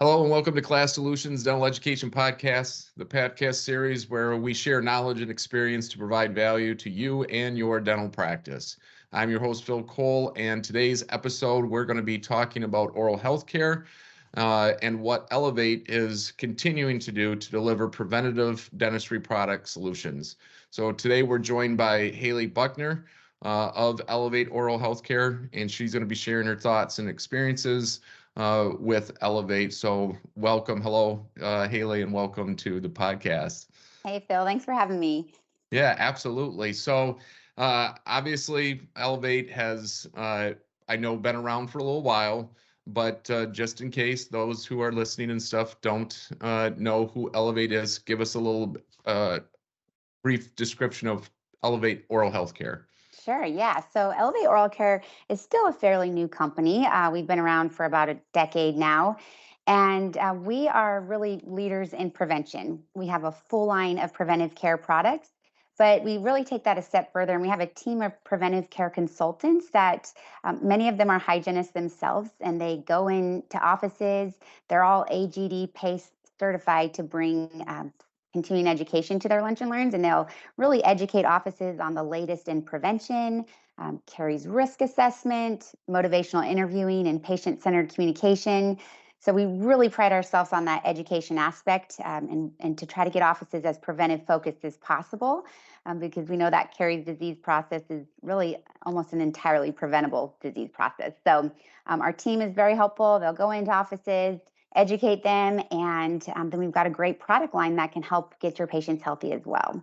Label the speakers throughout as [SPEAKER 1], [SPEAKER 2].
[SPEAKER 1] Hello and welcome to KLAS Solutions Dental Education Podcast, the podcast series where we share knowledge and experience to provide value to you and your dental practice. I'm your host, Phil Cole, and today's episode, we're going to be talking about oral health care and what Elevate is continuing to do to deliver preventative dentistry product solutions. So today we're joined by Hayley Buckner of Elevate Oral Healthcare, and she's going to be sharing her thoughts and experiences with Elevate. So welcome. Hello, Hayley, and welcome to the podcast.
[SPEAKER 2] Hey, Phil, thanks for having me.
[SPEAKER 1] Yeah, absolutely. So obviously, Elevate has, I know, been around for a little while, but just in case those who are listening and stuff don't know who Elevate is, give us a little brief description of Elevate Oral Healthcare.
[SPEAKER 2] Sure, yeah. So Elevate Oral Care is still a fairly new company. We've been around for about a decade now, and we are really leaders in prevention. We have a full line of preventive care products, but we really take that a step further, and we have a team of preventive care consultants that many of them are hygienists themselves, and they go into offices. They're all AGD PACE certified to bring continuing education to their lunch and learns, and they'll really educate offices on the latest in prevention, carries risk assessment, motivational interviewing, and patient-centered communication. So we really pride ourselves on that education aspect and to try to get offices as preventive focused as possible because we know that caries disease process is really almost an entirely preventable disease process. So our team is very helpful. They'll go into offices, educate them, and then we've got a great product line that can help get your patients healthy as well.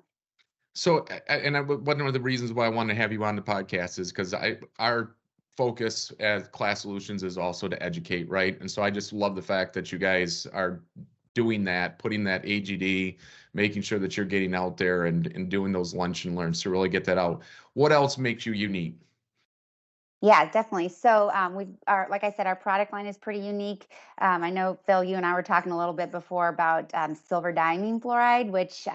[SPEAKER 1] So, one of the reasons why I wanted to have you on the podcast is because our focus as KLAS Solutions is also to educate, right? And so I just love the fact that you guys are doing that, putting that AGD, making sure that you're getting out there and doing those lunch and learns to really get that out. What else makes you unique?
[SPEAKER 2] Yeah, definitely. So like I said, our product line is pretty unique. I know, Phil, you and I were talking a little bit before about silver diamine fluoride, which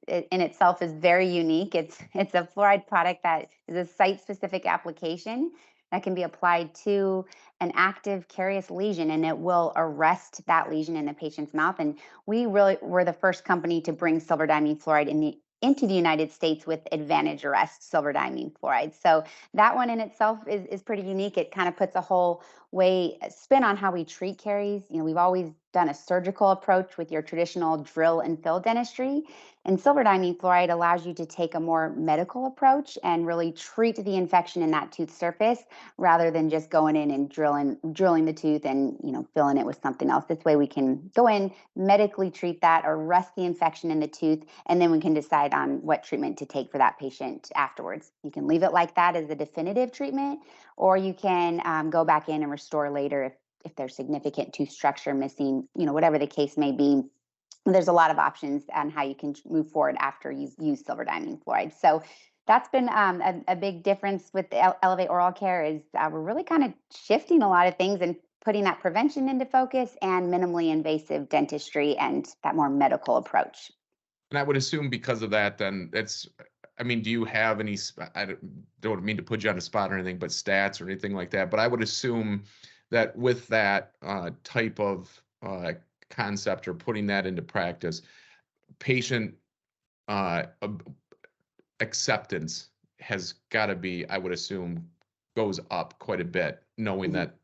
[SPEAKER 2] in itself is very unique. It's a fluoride product that is a site-specific application that can be applied to an active carious lesion, and it will arrest that lesion in the patient's mouth. And we really were the first company to bring silver diamine fluoride into the United States with Advantage Arrest silver diamine fluoride. So that one in itself is pretty unique. It kind of puts a whole way spin on how we treat caries. You know, we've always done a surgical approach with your traditional drill and fill dentistry. And silver diamine fluoride allows you to take a more medical approach and really treat the infection in that tooth surface rather than just going in and drilling the tooth and filling it with something else. This way we can go in, medically treat that, arrest the infection in the tooth, and then we can decide on what treatment to take for that patient afterwards. You can leave it like that as the definitive treatment, or you can go back in and restore later if there's significant tooth structure missing, whatever the case may be. There's a lot of options on how you can move forward after you've used silver diamine fluoride. So that's been a big difference with the Elevate Oral Care is we're really kind of shifting a lot of things and putting that prevention into focus and minimally invasive dentistry and that more medical approach.
[SPEAKER 1] And I would assume because of that, then do you have any, I don't mean to put you on the spot or anything, but stats or anything like that. But I would assume that with that type of concept or putting that into practice, patient acceptance has got to be, I would assume, goes up quite a bit, knowing that,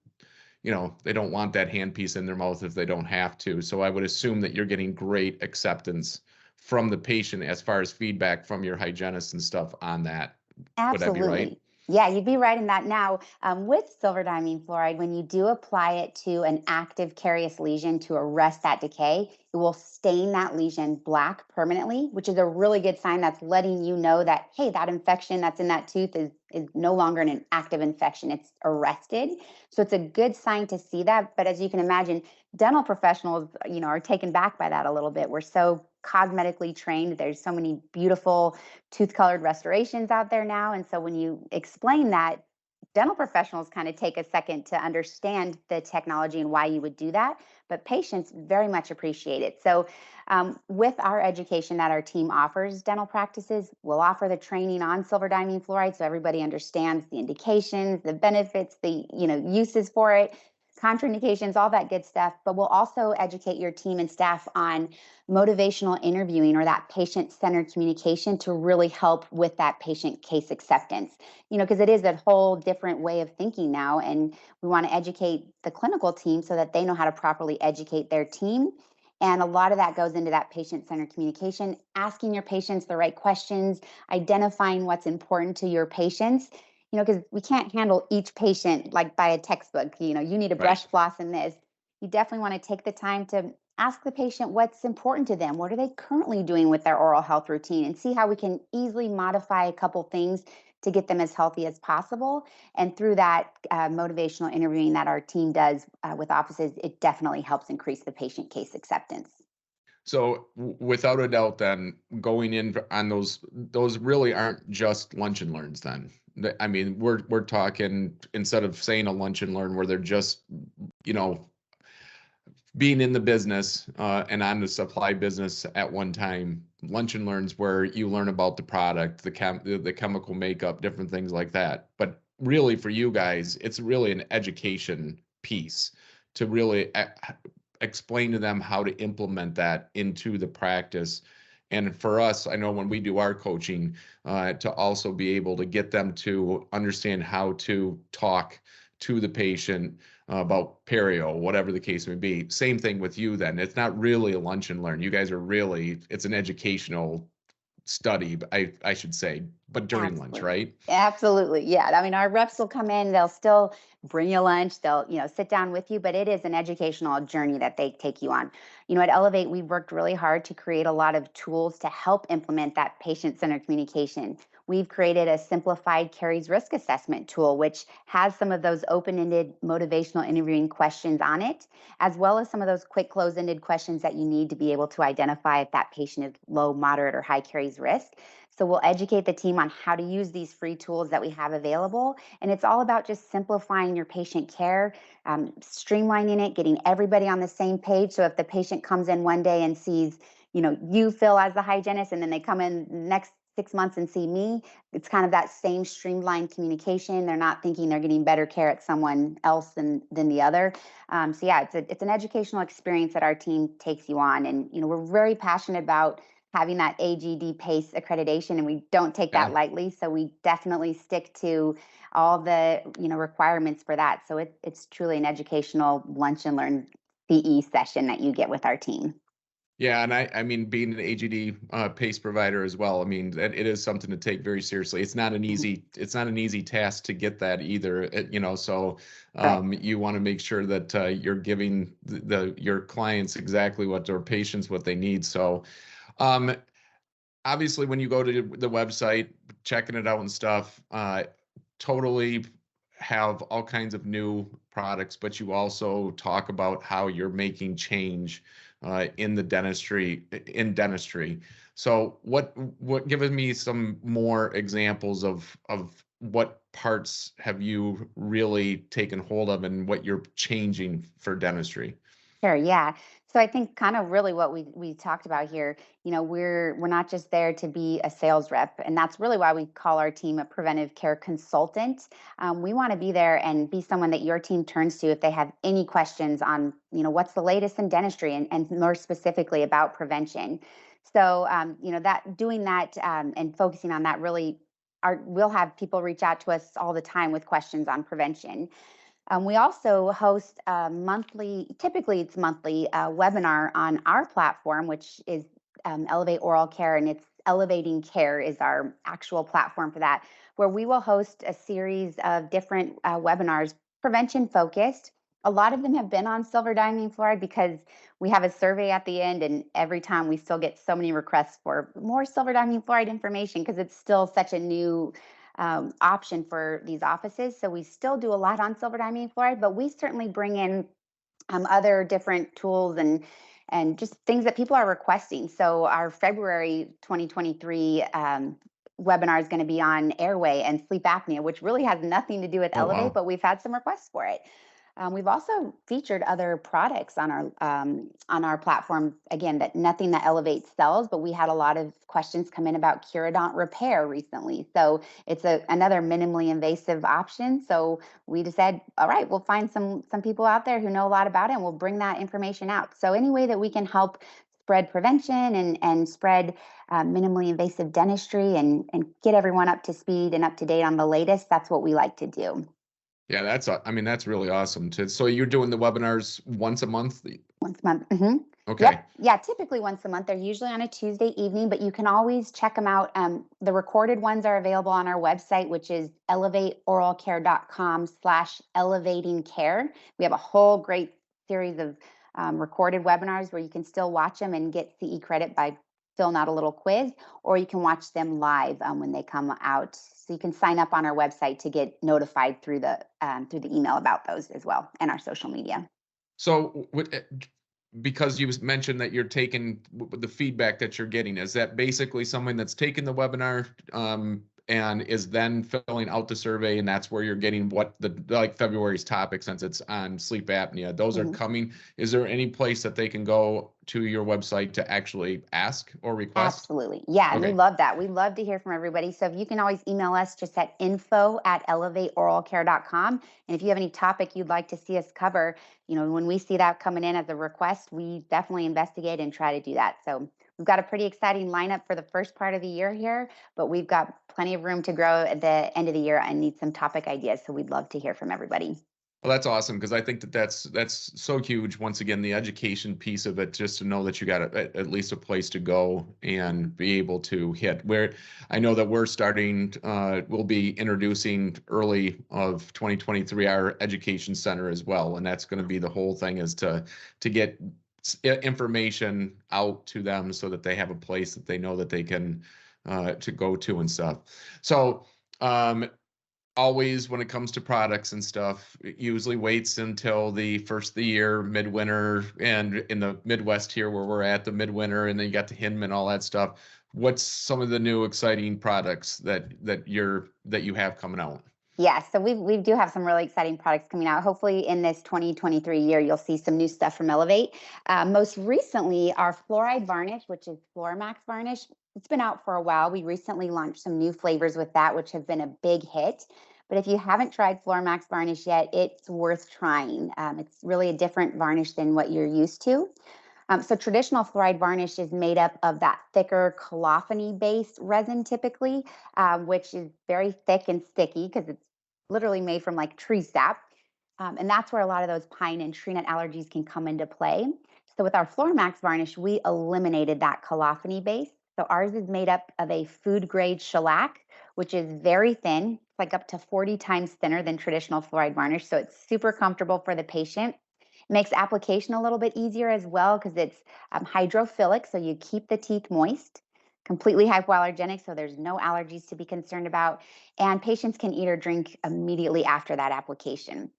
[SPEAKER 1] they don't want that handpiece in their mouth if they don't have to. So I would assume that you're getting great acceptance from the patient as far as feedback from your hygienist and stuff on that.
[SPEAKER 2] Absolutely.
[SPEAKER 1] Would I be right?
[SPEAKER 2] Yeah, you'd be right in that. Now, with silver diamine fluoride, when you do apply it to an active carious lesion to arrest that decay, it will stain that lesion black permanently, which is a really good sign that's letting you know that, hey, that infection that's in that tooth is no longer an active infection. It's arrested. So it's a good sign to see that. But as you can imagine, dental professionals, are taken back by that a little bit. We're so cosmetically trained. There's so many beautiful tooth colored restorations out there now. And so when you explain that, dental professionals kind of take a second to understand the technology and why you would do that. But patients very much appreciate it. So with our education that our team offers dental practices, we'll offer the training on silver diamine fluoride so everybody understands the indications, the benefits, the uses for it. contraindications, all that good stuff. But we'll also educate your team and staff on motivational interviewing or that patient-centered communication to really help with that patient case acceptance. Because it is a whole different way of thinking now, and we want to educate the clinical team so that they know how to properly educate their team. And a lot of that goes into that patient-centered communication, asking your patients the right questions, identifying what's important to your patients, because we can't handle each patient like by a textbook. You need a
[SPEAKER 1] Right.
[SPEAKER 2] brush floss in this. You definitely want to take the time to ask the patient what's important to them. What are they currently doing with their oral health routine, and see how we can easily modify a couple things to get them as healthy as possible. And through that motivational interviewing that our team does with offices, it definitely helps increase the patient case acceptance.
[SPEAKER 1] So without a doubt, then going in on those really aren't just lunch and learns. Then I mean, we're talking, instead of saying a lunch and learn where they're just, you know, being in the business and on the supply business at one time. Lunch and learns where you learn about the product, the chemical makeup, different things like that. But really, for you guys, it's really an education piece to really explain to them how to implement that into the practice. And for us, I know when we do our coaching, to also be able to get them to understand how to talk to the patient about perio, whatever the case may be. Same thing with you then. It's not really a lunch and learn. You guys are really, it's an educational study, I should say, but during lunch,
[SPEAKER 2] Absolutely.
[SPEAKER 1] right?
[SPEAKER 2] Absolutely. Yeah. I mean, our reps will come in, they'll still bring you lunch, they'll, sit down with you, but it is an educational journey that they take you on. At Elevate, we've worked really hard to create a lot of tools to help implement that patient-centered communication. We've created a simplified caries risk assessment tool, which has some of those open-ended motivational interviewing questions on it, as well as some of those quick close-ended questions that you need to be able to identify if that patient is low, moderate, or high caries risk. So we'll educate the team on how to use these free tools that we have available. And it's all about just simplifying your patient care, streamlining it, getting everybody on the same page. So if the patient comes in one day and sees, you, Phil, as the hygienist, and then they come in next 6 months and see me, it's kind of that same streamlined communication. They're not thinking they're getting better care at someone else than the other. So yeah, it's an educational experience that our team takes you on. And, we're very passionate about having that AGD PACE accreditation, and we don't take that
[SPEAKER 1] Yeah.
[SPEAKER 2] lightly. So we definitely stick to all the requirements for that. So it's truly an educational lunch and learn CE session that you get with our team.
[SPEAKER 1] Yeah, and I mean, being an AGD PACE provider as well, I mean, that it is something to take very seriously. It's not an easy task to get that either. So
[SPEAKER 2] Right.
[SPEAKER 1] you want to make sure that you're giving your clients exactly what, their patients what they need. So um, obviously, when you go to the website, checking it out and stuff, totally have all kinds of new products, but you also talk about how you're making change in dentistry. So what give me some more examples of what parts have you really taken hold of and what you're changing for dentistry?
[SPEAKER 2] Sure, yeah. So I think kind of really what we talked about here, we're not just there to be a sales rep, and that's really why we call our team a preventive care consultant. We want to be there and be someone that your team turns to if they have any questions on, what's the latest in dentistry, and more specifically about prevention. So, that doing that and focusing on that really we'll have people reach out to us all the time with questions on prevention. We also host a typically it's monthly, webinar on our platform, which is Elevate Oral Care, and it's Elevating Care is our actual platform for that, where we will host a series of different webinars, prevention focused. A lot of them have been on silver diamine fluoride because we have a survey at the end, and every time we still get so many requests for more silver diamine fluoride information because it's still such a new option for these offices. So we still do a lot on silver diamine fluoride, but we certainly bring in other different tools and just things that people are requesting. So our February 2023 webinar is going to be on airway and sleep apnea, which really has nothing to do with
[SPEAKER 1] Oh,
[SPEAKER 2] Elevate,
[SPEAKER 1] wow.
[SPEAKER 2] but we've had some requests for it. We've also featured other products on our platform. Again, that nothing that Elevate sells, but we had a lot of questions come in about Curodont repair recently. So it's another minimally invasive option. So we just said, all right, we'll find some people out there who know a lot about it, and we'll bring that information out. So any way that we can help spread prevention and spread minimally invasive dentistry and get everyone up to speed and up to date on the latest, that's what we like to do.
[SPEAKER 1] Yeah, I mean, that's really awesome. So you're doing the webinars once a month?
[SPEAKER 2] Once a month.
[SPEAKER 1] Okay.
[SPEAKER 2] Yep. Yeah, typically once a month. They're usually on a Tuesday evening, but you can always check them out. The recorded ones are available on our website, which is elevateoralcare.com/elevatingcare. We have a whole great series of recorded webinars where you can still watch them and get CE credit by filling out a little quiz, or you can watch them live when they come out. So you can sign up on our website to get notified through the email about those as well, and our social media.
[SPEAKER 1] So because you mentioned that you're taking the feedback that you're getting, is that basically someone that's taken the webinar and is then filling out the survey, and that's where you're getting what like February's topic, since it's on sleep apnea, those are coming. Is there any place that they can go to your website to actually ask or request?
[SPEAKER 2] Absolutely. Yeah. And
[SPEAKER 1] Okay.
[SPEAKER 2] we love that. We love to hear from everybody. So if you can always email us just at info@elevateoralcare.com. And if you have any topic you'd like to see us cover, when we see that coming in as a request, we definitely investigate and try to do that. So we've got a pretty exciting lineup for the first part of the year here, but we've got plenty of room to grow at the end of the year and need some topic ideas. So we'd love to hear from everybody.
[SPEAKER 1] Well, that's awesome, because I think that's so huge. Once again, the education piece of it, just to know that you got at least a place to go and be able to hit where I know that we're starting. We'll be introducing early of 2023 our education center as well, and that's going to be the whole thing, is to get information out to them so that they have a place that they know that they can to go to and stuff. So always, when it comes to products and stuff, it usually waits until the first of the year, midwinter, and in the Midwest here where we're at, the midwinter, and then you got the Hinman, all that stuff. What's some of the new exciting products that you have coming out?
[SPEAKER 2] Yeah, so we do have some really exciting products coming out. Hopefully in this 2023 year, you'll see some new stuff from Elevate. Most recently, our fluoride varnish, which is Floramax varnish, it's been out for a while. We recently launched some new flavors with that, which have been a big hit. But if you haven't tried Floramax varnish yet, it's worth trying. It's really a different varnish than what you're used to. So traditional fluoride varnish is made up of that thicker colophony-based resin typically, which is very thick and sticky because it's literally made from like tree sap. And that's where a lot of those pine and tree nut allergies can come into play. So with our Floramax varnish, we eliminated that colophony base. So ours is made up of a food grade shellac, which is very thin, like up to 40 times thinner than traditional fluoride varnish. So it's super comfortable for the patient. Makes application a little bit easier as well because it's hydrophilic, so you keep the teeth moist, completely hypoallergenic, so there's no allergies to be concerned about, and patients can eat or drink immediately after that application.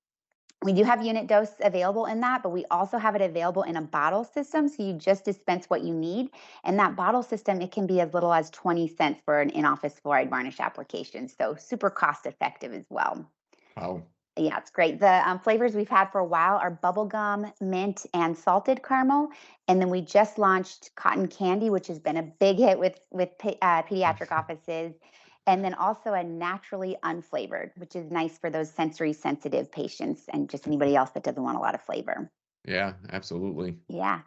[SPEAKER 2] We do have unit dose available in that, but we also have it available in a bottle system, so you just dispense what you need. And that bottle system, it can be as little as 20 cents for an in-office fluoride varnish application, so super cost effective as well.
[SPEAKER 1] Wow.
[SPEAKER 2] Yeah, it's great. The flavors we've had for a while are bubblegum, mint, and salted caramel. And then we just launched cotton candy, which has been a big hit with pediatric offices. And then also a naturally unflavored, which is nice for those sensory sensitive patients and just anybody else that doesn't want a lot of flavor.
[SPEAKER 1] Yeah, absolutely.
[SPEAKER 2] Yeah.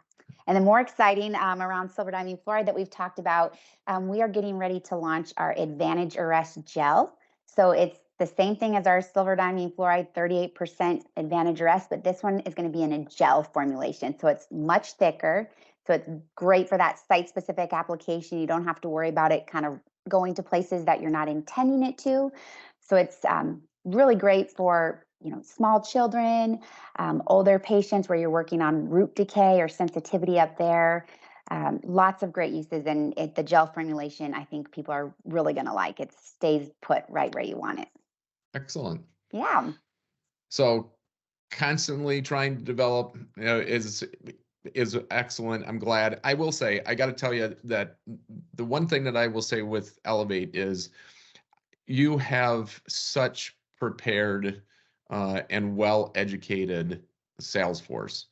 [SPEAKER 2] And the more exciting around silver diamine fluoride that we've talked about, we are getting ready to launch our Advantage Arrest gel. So it's the same thing as our silver diamine fluoride, 38% Advantage Arrest, but this one is going to be in a gel formulation. So it's much thicker. So it's great for that site-specific application. You don't have to worry about it kind of going to places that you're not intending it to. So it's really great for small children, older patients where you're working on root decay or sensitivity up there. Lots of great uses, and the gel formulation, I think people are really going to like. It stays put right where you want it.
[SPEAKER 1] Excellent.
[SPEAKER 2] Yeah.
[SPEAKER 1] So constantly trying to develop is excellent. I'm glad. I will say, I got to tell you that the one thing that I will say with Elevate is you have such prepared and well-educated sales force,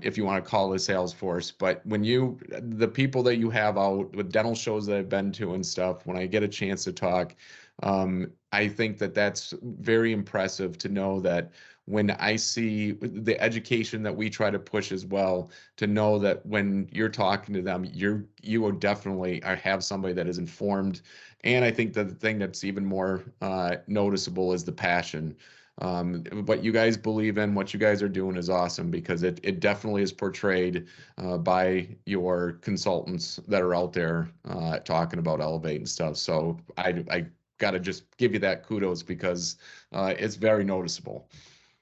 [SPEAKER 1] if you want to call it a sales force. But the people that you have out with dental shows that I've been to and stuff, when I get a chance to talk, I think that that's very impressive to know that when I see the education that we try to push as well, to know that when you're talking to them, you will definitely have somebody that is informed. And I think that the thing that's even more noticeable is the passion. What you guys believe in, what you guys are doing is awesome, because it definitely is portrayed by your consultants that are out there talking about Elevate and stuff. So I got to just give you that kudos, because it's very noticeable.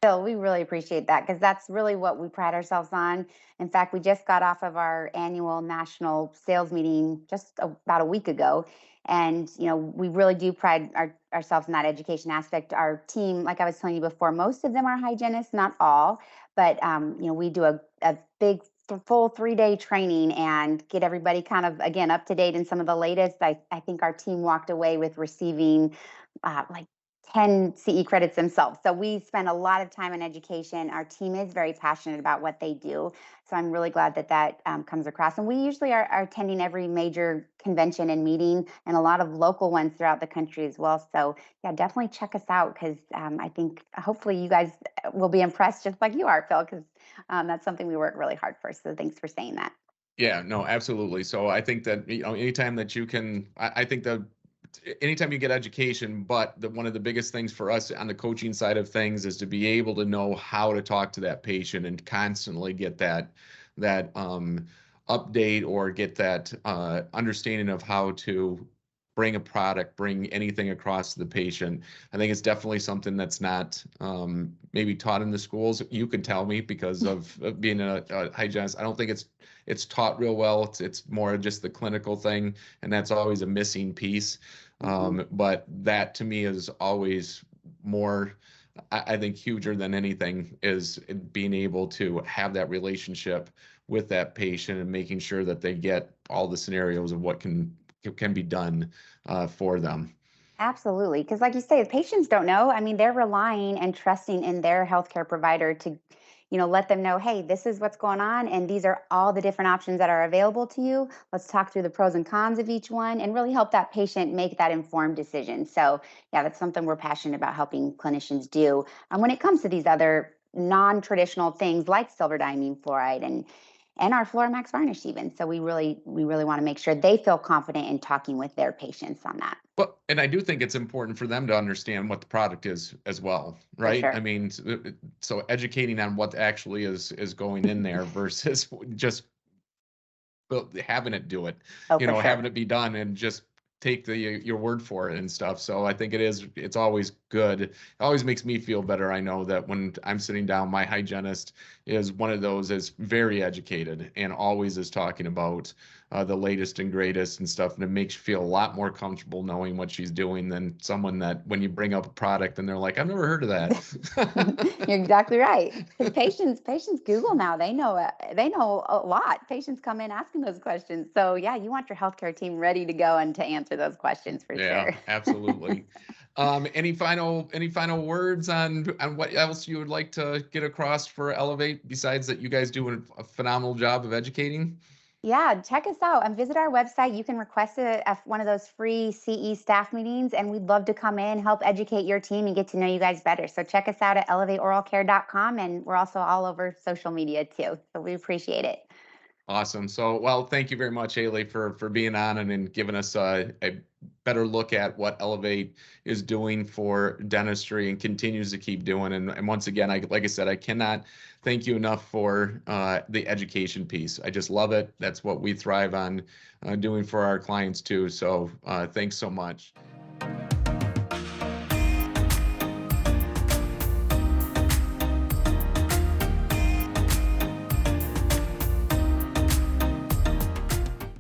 [SPEAKER 2] Bill, we really appreciate that because that's really what we pride ourselves on. In fact, we just got off of our annual national sales meeting just about a week ago. And, we really do pride ourselves in that education aspect. Our team, like I was telling you before, most of them are hygienists, not all, but, we do a big full 3-day training and get everybody kind of, again, up to date in some of the latest. I think our team walked away with receiving like 10 CE credits themselves. So we spend a lot of time in education. Our team is very passionate about what they do. So I'm really glad that comes across. And we usually are attending every major convention and meeting, and a lot of local ones throughout the country as well. So yeah, definitely check us out, because I think hopefully you guys will be impressed just like you are, Phil, because that's something we work really hard for. So thanks for saying that.
[SPEAKER 1] Yeah, no, absolutely. So I think that, anytime that you can, I think that anytime you get education, but one of the biggest things for us on the coaching side of things is to be able to know how to talk to that patient and constantly get that update, or get that understanding of how to bring a product, bring anything across to the patient. I think it's definitely something that's not maybe taught in the schools. You can tell me, because of being a hygienist. I don't think it's taught real well. It's more just the clinical thing, and that's always a missing piece. But that to me is always more, I think, huger than anything, is being able to have that relationship with that patient and making sure that they get all the scenarios of what can be done for them.
[SPEAKER 2] Absolutely. Because, like you say, the patients don't know. I mean, they're relying and trusting in their healthcare provider to, let them know, hey, this is what's going on. And these are all the different options that are available to you. Let's talk through the pros and cons of each one and really help that patient make that informed decision. So, yeah, that's something we're passionate about helping clinicians do. And when it comes to these other non-traditional things like silver diamine fluoride and our Fluoramax varnish even. So we really want to make sure they feel confident in talking with their patients on that.
[SPEAKER 1] But and I do think it's important for them to understand what the product is as well,
[SPEAKER 2] For
[SPEAKER 1] right? I
[SPEAKER 2] sure.
[SPEAKER 1] mean, so educating on what actually is going in there versus just having it do it,
[SPEAKER 2] Oh, for
[SPEAKER 1] having
[SPEAKER 2] sure.
[SPEAKER 1] it be done and just take your word for it and stuff. So I think it's always good. It always makes me feel better. I know that when I'm sitting down, my hygienist is one of those that's very educated and always is talking about the latest and greatest and stuff. And it makes you feel a lot more comfortable knowing what she's doing than someone that when you bring up a product and they're like, I've never heard of that.
[SPEAKER 2] You're exactly right. Because patients Google now. They know a lot. Patients come in asking those questions. So yeah, you want your healthcare team ready to go and to answer those questions for
[SPEAKER 1] Yeah,
[SPEAKER 2] sure.
[SPEAKER 1] absolutely. Any final words on what else you would like to get across for Elevate, besides that you guys do a phenomenal job of educating?
[SPEAKER 2] Yeah, check us out and visit our website. You can request one of those free CE staff meetings, and we'd love to come in, help educate your team, and get to know you guys better. So check us out at elevateoralcare.com, and we're also all over social media too. So we appreciate it.
[SPEAKER 1] Awesome. So, well, thank you very much, Haley, for being on and giving us a better look at what Elevate is doing for dentistry and continues to keep doing. And once again, like I said, I cannot thank you enough for the education piece. I just love it. That's what we thrive on doing for our clients too. So, thanks so much.